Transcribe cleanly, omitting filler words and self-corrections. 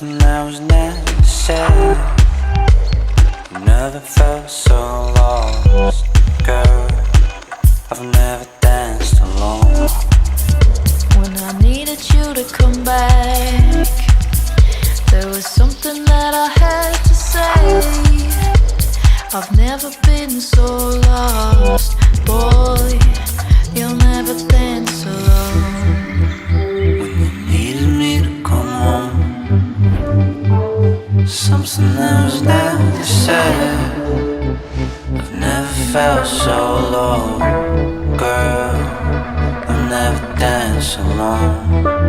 something that was necessary. Never felt so lost, girl. I've never danced alone. When I needed you to come back, there was something that I had to say. I've never been so lost, boy. You'll never dance alone. When you needed me to come home, something that was necessary. I've never felt so low, girl. I've never danced alone.